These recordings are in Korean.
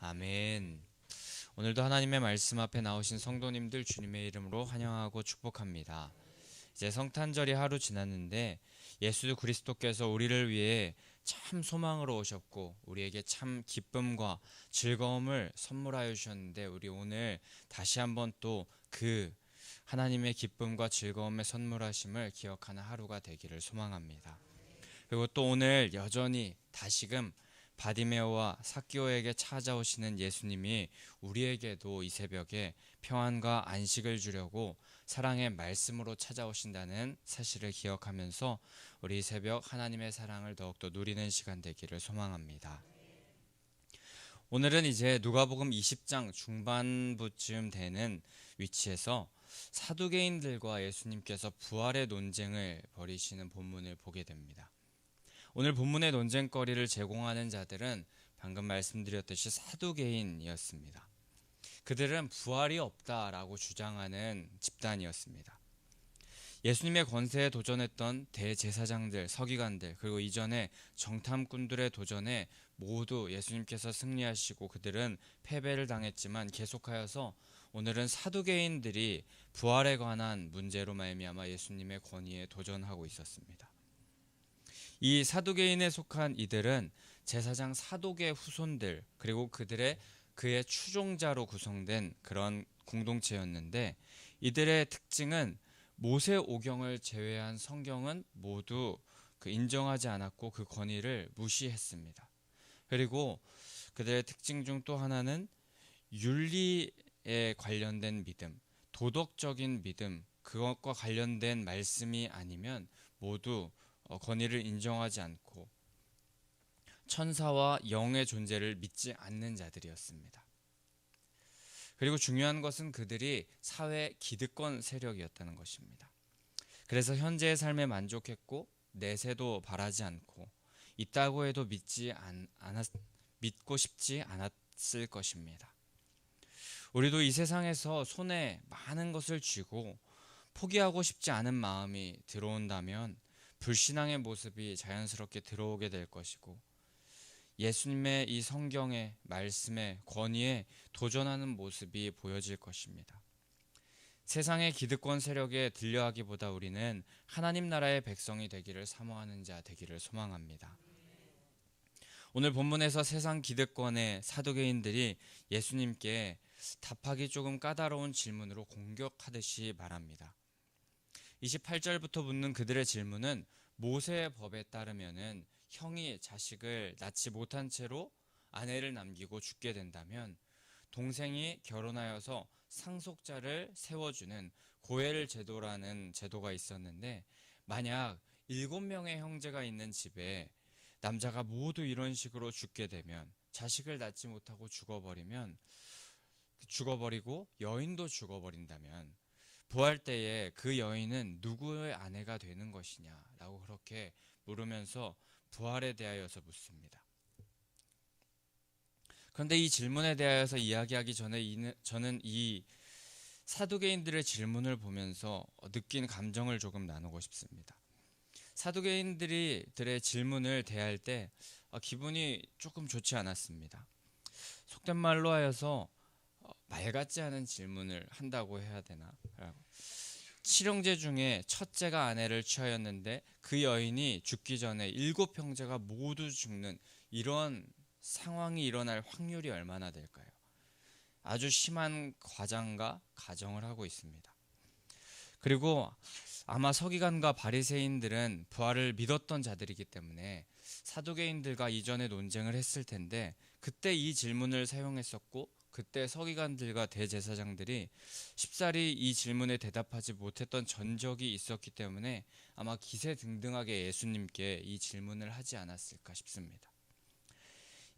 아멘. 오늘도 하나님의 말씀 앞에 나오신 성도님들 주님의 이름으로 환영하고 축복합니다. 이제 성탄절이 하루 지났는데 예수 그리스도께서 우리를 위해 참 소망으로 오셨고 우리에게 참 기쁨과 즐거움을 선물하여 주셨는데 우리 오늘 다시 한번 또 그 하나님의 기쁨과 즐거움의 선물하심을 기억하는 하루가 되기를 소망합니다. 그리고 또 오늘 여전히 다시금 바디메오와 삭기오에게 찾아오시는 예수님이 우리에게도 이 새벽에 평안과 안식을 주려고 사랑의 말씀으로 찾아오신다는 사실을 기억하면서 우리 이 새벽 하나님의 사랑을 더욱더 누리는 시간 되기를 소망합니다. 오늘은 이제 누가복음 20장 중반부쯤 되는 위치에서 사두개인들과 예수님께서 부활의 논쟁을 벌이시는 본문을 보게 됩니다. 오늘 본문의 논쟁거리를 제공하는 자들은 방금 말씀드렸듯이 사두개인이었습니다. 그들은 부활이 없다라고 주장하는 집단이었습니다. 예수님의 권세에 도전했던 대제사장들, 서기관들, 그리고 이전에 정탐꾼들의 도전에 모두 예수님께서 승리하시고 그들은 패배를 당했지만 계속하여서 오늘은 사두개인들이 부활에 관한 문제로 말미암아 예수님의 권위에 도전하고 있었습니다. 이 사두개인에 속한 이들은 제사장 사독의 후손들 그리고 그의 추종자로 구성된 그런 공동체였는데 이들의 특징은 모세 오경을 제외한 성경은 모두 인정하지 않았고 그 권위를 무시했습니다. 그리고 그들의 특징 중 또 하나는 윤리에 관련된 믿음, 도덕적인 믿음, 그것과 관련된 말씀이 아니면 모두 권위를 인정하지 않고 천사와 영의 존재를 믿지 않는 자들이었습니다. 그리고 중요한 것은 그들이 사회 기득권 세력이었다는 것입니다. 그래서 현재의 삶에 만족했고 내세도 바라지 않고 있다고 해도 믿고 싶지 않았을 것입니다. 우리도 이 세상에서 손에 많은 것을 쥐고 포기하고 싶지 않은 마음이 들어온다면 불신앙의 모습이 자연스럽게 들어오게 될 것이고 예수님의 이 성경의 말씀의 권위에 도전하는 모습이 보여질 것입니다. 세상의 기득권 세력에 들려하기보다 우리는 하나님 나라의 백성이 되기를 사모하는 자 되기를 소망합니다. 오늘 본문에서 세상 기득권의 사두개인들이 예수님께 답하기 조금 까다로운 질문으로 공격하듯이 말합니다. 28절부터 묻는 그들의 질문은 모세의 법에 따르면은 형이 자식을 낳지 못한 채로 아내를 남기고 죽게 된다면 동생이 결혼하여서 상속자를 세워주는 고엘 제도라는 제도가 있었는데 만약 7명의 형제가 있는 집에 남자가 모두 이런 식으로 죽게 되면 자식을 낳지 못하고 죽어버리고 여인도 죽어버린다면 부활 때에 그 여인은 누구의 아내가 되는 것이냐라고 그렇게 물으면서 부활에 대하여서 묻습니다. 그런데 이 질문에 대하여서 이야기하기 전에 저는 이 사두개인들의 질문을 보면서 느낀 감정을 조금 나누고 싶습니다. 사두개인들의 질문을 대할 때 기분이 조금 좋지 않았습니다. 속된 말로 하여서 말 같지 않은 질문을 한다고 해야 되나? 칠형제 중에 첫째가 아내를 취하였는데 그 여인이 죽기 전에 7형제가 모두 죽는 이런 상황이 일어날 확률이 얼마나 될까요? 아주 심한 과장과 가정을 하고 있습니다. 그리고 아마 서기관과 바리새인들은 부활을 믿었던 자들이기 때문에 사두개인들과 이전에 논쟁을 했을 텐데 그때 이 질문을 사용했었고 그때 서기관들과 대제사장들이 쉽사리 이 질문에 대답하지 못했던 전적이 있었기 때문에 아마 기세등등하게 예수님께 이 질문을 하지 않았을까 싶습니다.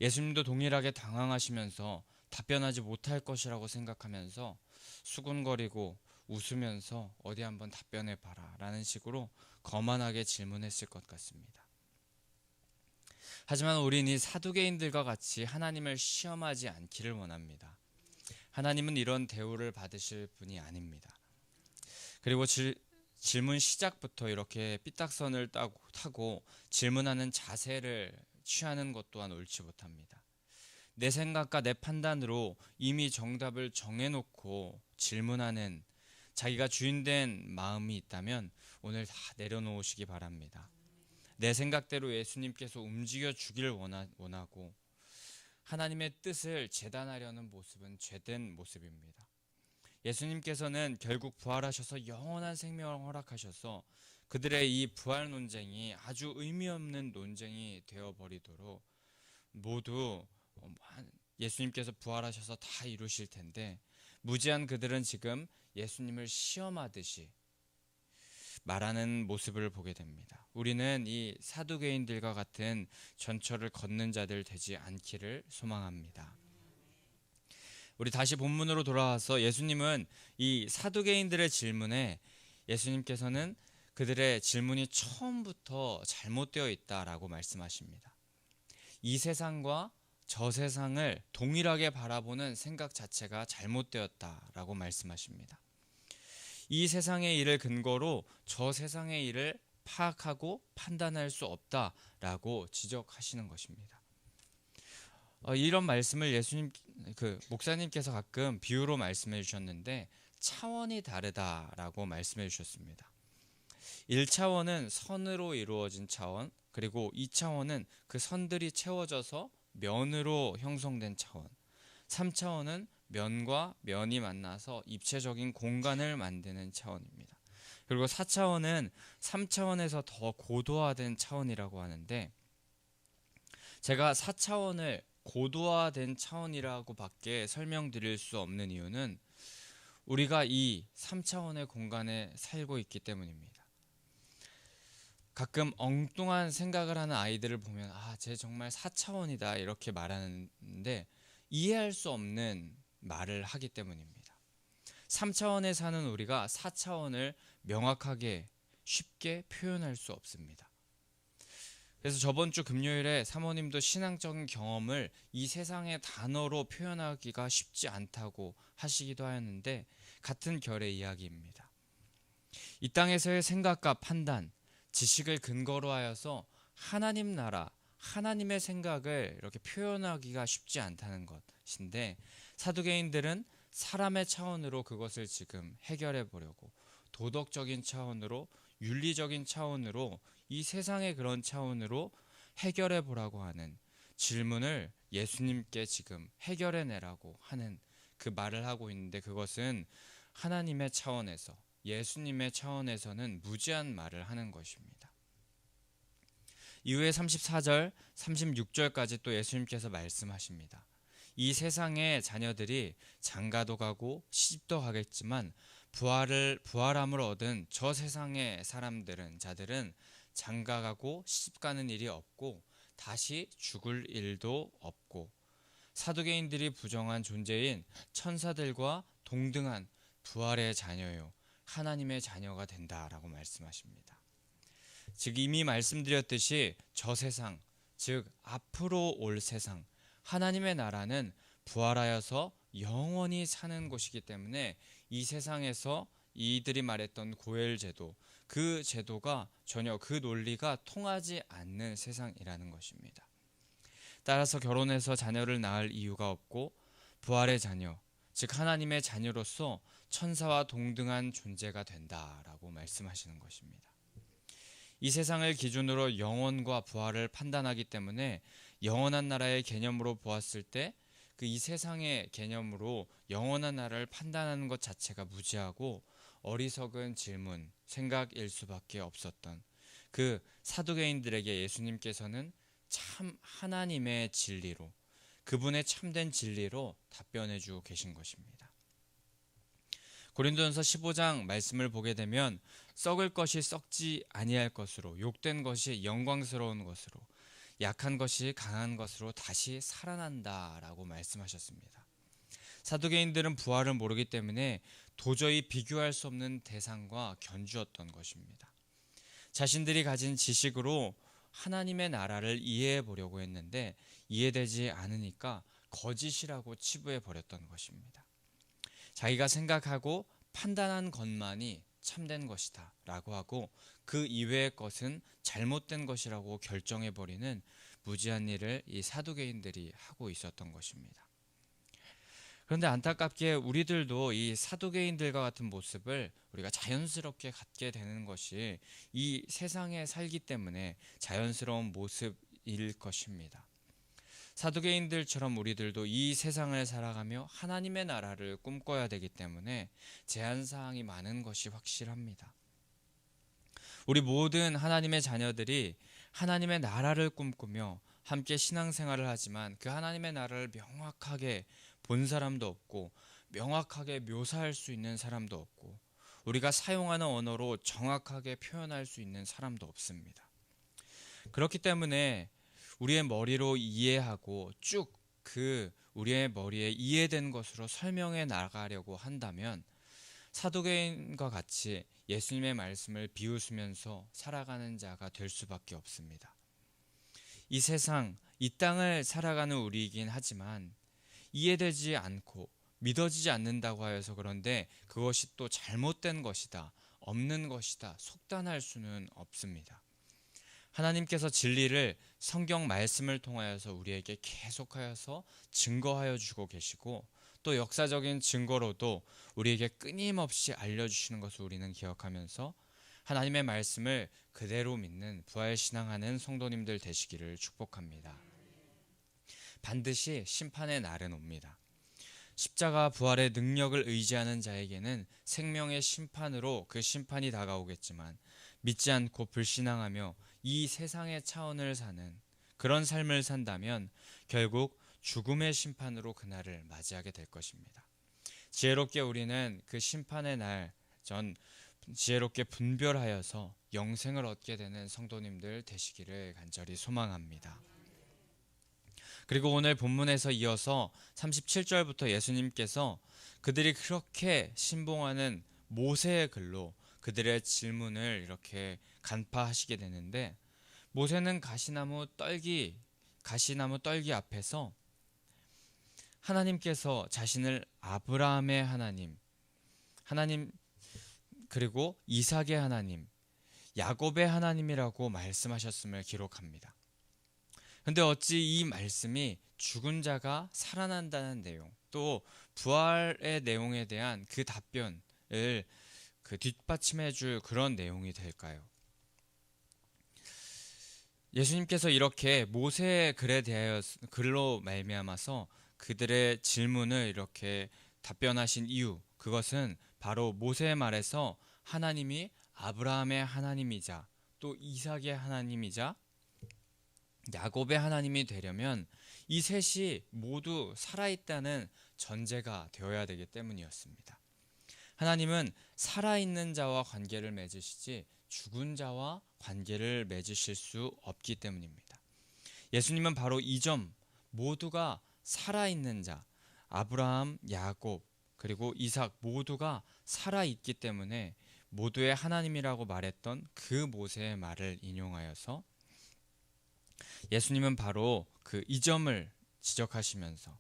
예수님도 동일하게 당황하시면서 답변하지 못할 것이라고 생각하면서 수군거리고 웃으면서 어디 한번 답변해봐라 라는 식으로 거만하게 질문했을 것 같습니다. 하지만 우리는 이 사두개인들과 같이 하나님을 시험하지 않기를 원합니다. 하나님은 이런 대우를 받으실 분이 아닙니다. 그리고 질문 시작부터 이렇게 삐딱선을 타고 질문하는 자세를 취하는 것 또한 옳지 못합니다. 내 생각과 내 판단으로 이미 정답을 정해놓고 질문하는 자기가 주인된 마음이 있다면 오늘 다 내려놓으시기 바랍니다. 내 생각대로 예수님께서 움직여 주길 원하고 하나님의 뜻을 재단하려는 모습은 죄된 모습입니다. 예수님께서는 결국 부활하셔서 영원한 생명을 허락하셔서 그들의 이 부활 논쟁이 아주 의미 없는 논쟁이 되어버리도록 모두 예수님께서 부활하셔서 다 이루실 텐데 무지한 그들은 지금 예수님을 시험하듯이 말하는 모습을 보게 됩니다. 우리는 이 사두개인들과 같은 전철을 걷는 자들 되지 않기를 소망합니다. 우리 다시 본문으로 돌아와서 예수님은 이 사두개인들의 질문에 예수님께서는 그들의 질문이 처음부터 잘못되어 있다라고 말씀하십니다. 이 세상과 저 세상을 동일하게 바라보는 생각 자체가 잘못되었다라고 말씀하십니다. 이 세상의 일을 근거로 저 세상의 일을 파악하고 판단할 수 없다라고 지적하시는 것입니다. 이런 말씀을 목사님께서 가끔 비유로 말씀해 주셨는데 차원이 다르다라고 말씀해 주셨습니다. 1차원은 선으로 이루어진 차원, 그리고 2차원은 그 선들이 채워져서 면으로 형성된 차원, 3차원은 면과 면이 만나서 입체적인 공간을 만드는 차원입니다. 그리고 4차원은 3차원에서 더 고도화된 차원이라고 하는데 제가 4차원을 고도화된 차원이라고 밖에 설명드릴 수 없는 이유는 우리가 이 3차원의 공간에 살고 있기 때문입니다. 가끔 엉뚱한 생각을 하는 아이들을 보면 쟤 정말 4차원이다 이렇게 말하는데 이해할 수 없는 말을 하기 때문입니다. 3차원에 사는 우리가 4차원을 명확하게 쉽게 표현할 수 없습니다. 그래서 저번 주 금요일에 사모님도 신앙적인 경험을 이 세상의 단어로 표현하기가 쉽지 않다고 하시기도 하였는데 같은 결의 이야기입니다. 이 땅에서의 생각과 판단, 지식을 근거로 하여서 하나님 나라, 하나님의 생각을 이렇게 표현하기가 쉽지 않다는 것인데 사두개인들은 사람의 차원으로 그것을 지금 해결해 보려고 도덕적인 차원으로 윤리적인 차원으로 이 세상의 그런 차원으로 해결해 보라고 하는 질문을 예수님께 지금 해결해 내라고 하는 그 말을 하고 있는데 그것은 하나님의 차원에서 예수님의 차원에서는 무지한 말을 하는 것입니다. 이후에 34절, 36절까지 또 예수님께서 말씀하십니다. 이 세상의 자녀들이 장가도 가고 시집도 가겠지만 부활함을 얻은 저 세상의 자들은 장가가고 시집가는 일이 없고 다시 죽을 일도 없고 사두개인들이 부정한 존재인 천사들과 동등한 부활의 자녀요 하나님의 자녀가 된다라고 말씀하십니다. 즉 이미 말씀드렸듯이 저 세상, 즉 앞으로 올 세상, 하나님의 나라는 부활하여서 영원히 사는 곳이기 때문에 이 세상에서 이들이 말했던 고엘 제도, 그 제도가 전혀 그 논리가 통하지 않는 세상이라는 것입니다. 따라서 결혼해서 자녀를 낳을 이유가 없고 부활의 자녀, 즉 하나님의 자녀로서 천사와 동등한 존재가 된다라고 말씀하시는 것입니다. 이 세상을 기준으로 영원과 부활을 판단하기 때문에 영원한 나라의 개념으로 보았을 때 그 이 세상의 개념으로 영원한 나라를 판단하는 것 자체가 무지하고 어리석은 질문, 생각일 수밖에 없었던 그 사두개인들에게 예수님께서는 참 하나님의 진리로 그분의 참된 진리로 답변해 주고 계신 것입니다. 고린도전서 15장 말씀을 보게 되면 썩을 것이 썩지 아니할 것으로 욕된 것이 영광스러운 것으로 약한 것이 강한 것으로 다시 살아난다라고 말씀하셨습니다. 사두개인들은 부활을 모르기 때문에 도저히 비교할 수 없는 대상과 견주었던 것입니다. 자신들이 가진 지식으로 하나님의 나라를 이해해 보려고 했는데 이해되지 않으니까 거짓이라고 치부해 버렸던 것입니다. 자기가 생각하고 판단한 것만이 참된 것이다 라고 하고 그 이외의 것은 잘못된 것이라고 결정해버리는 무지한 일을 이 사두개인들이 하고 있었던 것입니다. 그런데 안타깝게 우리들도 이 사두개인들과 같은 모습을 우리가 자연스럽게 갖게 되는 것이 이 세상에 살기 때문에 자연스러운 모습일 것입니다. 사두개인들처럼 우리들도 이 세상을 살아가며 하나님의 나라를 꿈꿔야 되기 때문에 제한사항이 많은 것이 확실합니다. 우리 모든 하나님의 자녀들이 하나님의 나라를 꿈꾸며 함께 신앙생활을 하지만 그 하나님의 나라를 명확하게 본 사람도 없고 명확하게 묘사할 수 있는 사람도 없고 우리가 사용하는 언어로 정확하게 표현할 수 있는 사람도 없습니다. 그렇기 때문에 우리의 머리로 이해하고 쭉 우리의 머리에 이해된 것으로 설명해 나가려고 한다면 사도개인과 같이 예수님의 말씀을 비웃으면서 살아가는 자가 될 수밖에 없습니다. 이 세상, 이 땅을 살아가는 우리이긴 하지만 이해되지 않고 믿어지지 않는다고 하여서 그런데 그것이 또 잘못된 것이다, 없는 것이다, 속단할 수는 없습니다. 하나님께서 진리를 성경 말씀을 통하여서 우리에게 계속하여서 증거하여 주고 계시고 또 역사적인 증거로도 우리에게 끊임없이 알려주시는 것을 우리는 기억하면서 하나님의 말씀을 그대로 믿는 부활신앙하는 성도님들 되시기를 축복합니다. 반드시 심판의 날은 옵니다. 십자가 부활의 능력을 의지하는 자에게는 생명의 심판으로 그 심판이 다가오겠지만 믿지 않고 불신앙하며 이 세상의 차원을 사는 그런 삶을 산다면 결국 죽음의 심판으로 그날을 맞이하게 될 것입니다. 지혜롭게 우리는 그 심판의 날 전 지혜롭게 분별하여서 영생을 얻게 되는 성도님들 되시기를 간절히 소망합니다. 그리고 오늘 본문에서 이어서 37절부터 예수님께서 그들이 그렇게 신봉하는 모세의 글로 그들의 질문을 이렇게 간파하시게 되는데 모세는 가시나무 떨기 앞에서 하나님께서 자신을 아브라함의 하나님 그리고 이삭의 하나님, 야곱의 하나님이라고 말씀하셨음을 기록합니다. 근데 어찌 이 말씀이 죽은 자가 살아난다는 내용, 또 부활의 내용에 대한 그 답변을 뒷받침해 줄 그런 내용이 될까요? 예수님께서 이렇게 모세의 글에 대하여 글로 말미암아서 그들의 질문을 이렇게 답변하신 이유, 그것은 바로 모세의 말에서 하나님이 아브라함의 하나님이자 또 이삭의 하나님이자 야곱의 하나님이 되려면 이 셋이 모두 살아있다는 전제가 되어야 되기 때문이었습니다. 하나님은 살아있는 자와 관계를 맺으시지 죽은 자와 관계를 맺으실 수 없기 때문입니다. 예수님은 바로 이 점 모두가 살아있는 자, 아브라함, 야곱, 그리고 이삭 모두가 살아있기 때문에 모두의 하나님이라고 말했던 그 모세의 말을 인용하여서 예수님은 바로 그 이 점을 지적하시면서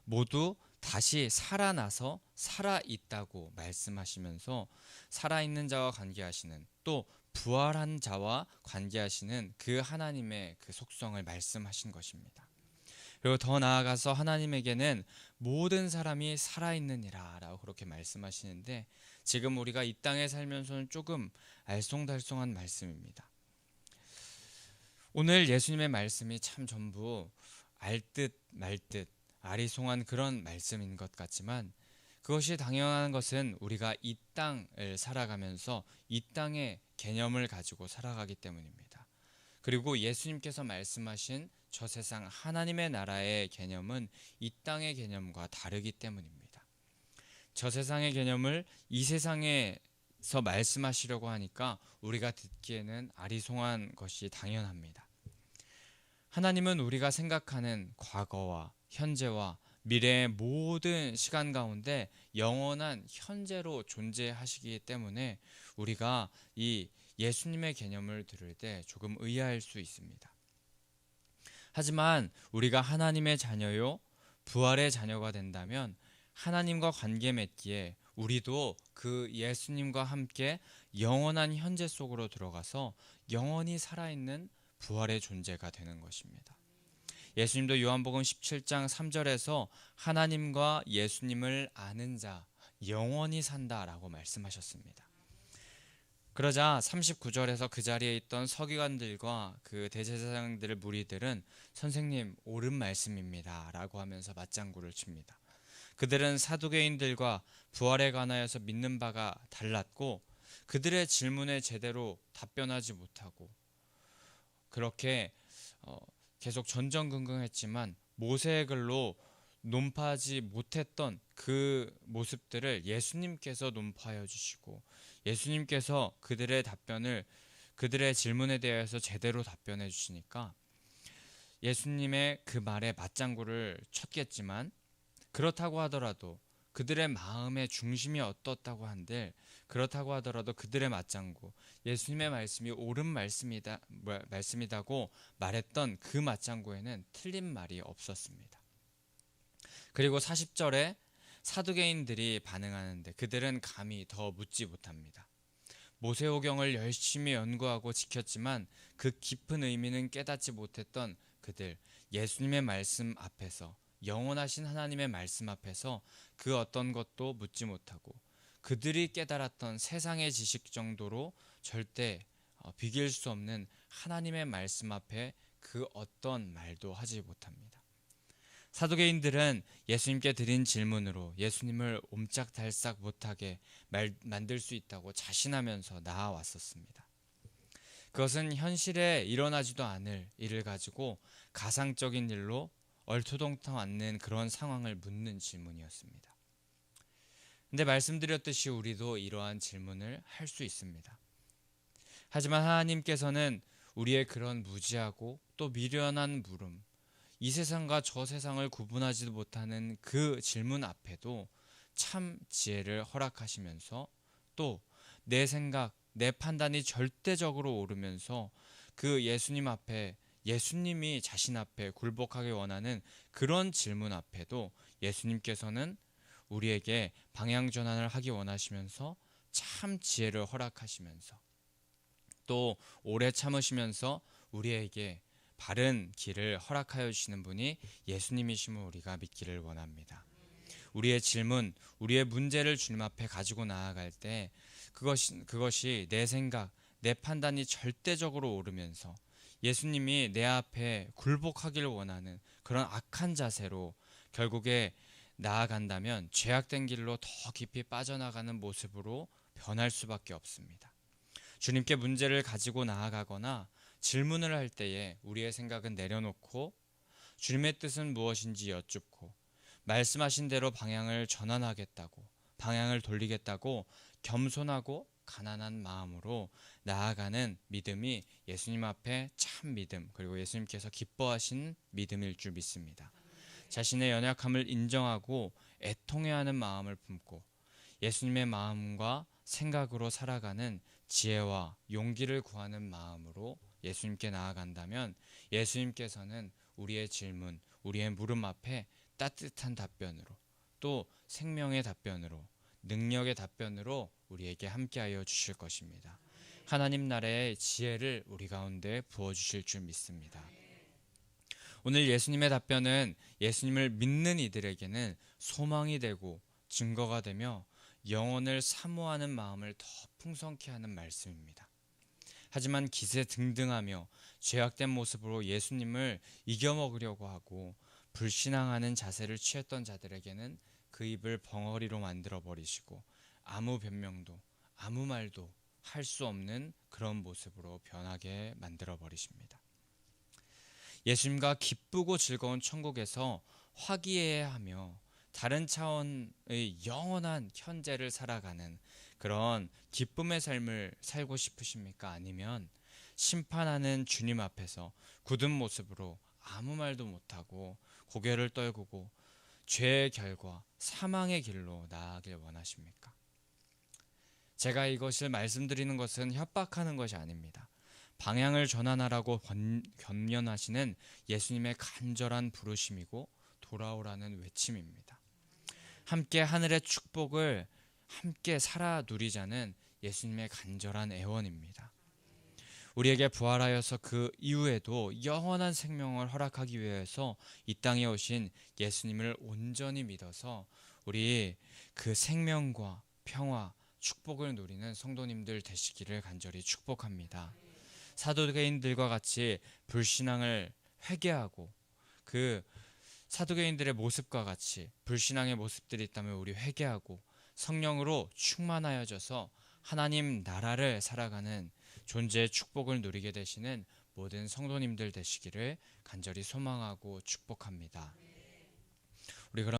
모두 다시 살아나서 살아있다고 말씀하시면서 살아있는 자와 관계하시는 또 부활한 자와 관계하시는 그 하나님의 그 속성을 말씀하신 것입니다. 그리고 더 나아가서 하나님에게는 모든 사람이 살아있느니라 라고 그렇게 말씀하시는데 지금 우리가 이 땅에 살면서는 조금 알쏭달쏭한 말씀입니다. 오늘 예수님의 말씀이 참 전부 알듯 말듯 아리송한 그런 말씀인 것 같지만 그것이 당연한 것은 우리가 이 땅을 살아가면서 이 땅의 개념을 가지고 살아가기 때문입니다. 그리고 예수님께서 말씀하신 저 세상 하나님의 나라의 개념은 이 땅의 개념과 다르기 때문입니다. 저 세상의 개념을 이 세상에서 말씀하시려고 하니까 우리가 듣기에는 아리송한 것이 당연합니다. 하나님은 우리가 생각하는 과거와 현재와 미래의 모든 시간 가운데 영원한 현재로 존재하시기 때문에 우리가 이 예수님의 개념을 들을 때 조금 의아할 수 있습니다. 하지만 우리가 하나님의 자녀요 부활의 자녀가 된다면 하나님과 관계 맺기에 우리도 그 예수님과 함께 영원한 현재 속으로 들어가서 영원히 살아있는 부활의 존재가 되는 것입니다. 예수님도 요한복음 17장 3절에서 하나님과 예수님을 아는 자 영원히 산다라고 말씀하셨습니다. 그러자 39절에서 그 자리에 있던 서기관들과 그 대제사장들의 무리들은 선생님 옳은 말씀입니다 라고 하면서 맞장구를 칩니다. 그들은 사두개인들과 부활에 관하여서 믿는 바가 달랐고 그들의 질문에 제대로 답변하지 못하고 그렇게 계속 전전긍긍했지만 모세의 글로 논파하지 못했던 그 모습들을 예수님께서 논파하여 주시고 예수님께서 그들의 질문에 대해서 제대로 답변해 주시니까 예수님의 그 말에 맞장구를 쳤겠지만 그렇다고 하더라도 그들의 마음의 중심이 어떻다고 한들 그렇다고 하더라도 그들의 맞장구 예수님의 말씀이 옳은 말씀이다고 말했던 그 맞장구에는 틀린 말이 없었습니다. 그리고 40절에 사두개인들이 반응하는데 그들은 감히 더 묻지 못합니다. 모세오경을 열심히 연구하고 지켰지만 그 깊은 의미는 깨닫지 못했던 그들 예수님의 말씀 앞에서 영원하신 하나님의 말씀 앞에서 그 어떤 것도 묻지 못하고 그들이 깨달았던 세상의 지식 정도로 절대 비길 수 없는 하나님의 말씀 앞에 그 어떤 말도 하지 못합니다. 사두개인들은 예수님께 드린 질문으로 예수님을 옴짝달싹 못하게 만들 수 있다고 자신하면서 나아왔었습니다. 그것은 현실에 일어나지도 않을 일을 가지고 가상적인 일로 얼토당토 않는 그런 상황을 묻는 질문이었습니다. 근데 말씀드렸듯이 우리도 이러한 질문을 할 수 있습니다. 하지만 하나님께서는 우리의 그런 무지하고 또 미련한 물음, 이 세상과 저 세상을 구분하지도 못하는 그 질문 앞에도 참 지혜를 허락하시면서 또 내 생각, 내 판단이 절대적으로 오르면서 그 예수님 앞에 예수님이 자신 앞에 굴복하기 원하는 그런 질문 앞에도 예수님께서는 우리에게 방향 전환을 하기 원하시면서 참 지혜를 허락하시면서 또 오래 참으시면서 우리에게 바른 길을 허락하여 주시는 분이 예수님이심을 우리가 믿기를 원합니다. 우리의 질문, 우리의 문제를 주님 앞에 가지고 나아갈 때 그것이 내 생각, 내 판단이 절대적으로 오르면서 예수님이 내 앞에 굴복하기를 원하는 그런 악한 자세로 결국에 나아간다면 죄악된 길로 더 깊이 빠져나가는 모습으로 변할 수밖에 없습니다. 주님께 문제를 가지고 나아가거나 질문을 할 때에 우리의 생각은 내려놓고 주님의 뜻은 무엇인지 여쭙고 말씀하신 대로 방향을 전환하겠다고 방향을 돌리겠다고 겸손하고 가난한 마음으로 나아가는 믿음이 예수님 앞에 참 믿음 그리고 예수님께서 기뻐하신 믿음일 줄 믿습니다. 자신의 연약함을 인정하고 애통해하는 마음을 품고 예수님의 마음과 생각으로 살아가는 지혜와 용기를 구하는 마음으로 예수님께 나아간다면 예수님께서는 우리의 질문, 우리의 물음 앞에 따뜻한 답변으로 또 생명의 답변으로 능력의 답변으로 우리에게 함께하여 주실 것입니다. 하나님 나라의 지혜를 우리 가운데 부어주실 줄 믿습니다. 오늘 예수님의 답변은 예수님을 믿는 이들에게는 소망이 되고 증거가 되며 영혼을 사모하는 마음을 더 풍성케 하는 말씀입니다. 하지만 기세등등하며 죄악된 모습으로 예수님을 이겨먹으려고 하고 불신앙하는 자세를 취했던 자들에게는 그 입을 벙어리로 만들어 버리시고 아무 변명도 아무 말도 할 수 없는 그런 모습으로 변하게 만들어 버리십니다. 예수님과 기쁘고 즐거운 천국에서 화기애애하며 다른 차원의 영원한 현재를 살아가는 그런 기쁨의 삶을 살고 싶으십니까? 아니면 심판하는 주님 앞에서 굳은 모습으로 아무 말도 못하고 고개를 떨구고 죄의 결과 사망의 길로 나아가길 원하십니까? 제가 이것을 말씀드리는 것은 협박하는 것이 아닙니다. 방향을 전환하라고 권면하시는 예수님의 간절한 부르심이고 돌아오라는 외침입니다. 함께 하늘의 축복을 함께 살아 누리자는 예수님의 간절한 애원입니다. 우리에게 부활하여서 그 이후에도 영원한 생명을 허락하기 위해서 이 땅에 오신 예수님을 온전히 믿어서 우리 그 생명과 평화, 축복을 누리는 성도님들 되시기를 간절히 축복합니다. 사도개인들과 같이 불신앙을 회개하고 그 사도개인들의 모습과 같이 불신앙의 모습들이 있다면 우리 회개하고 성령으로 충만하여져서 하나님 나라를 살아가는 존재의 축복을 누리게 되시는 모든 성도님들 되시기를 간절히 소망하고 축복합니다. 우리 그럼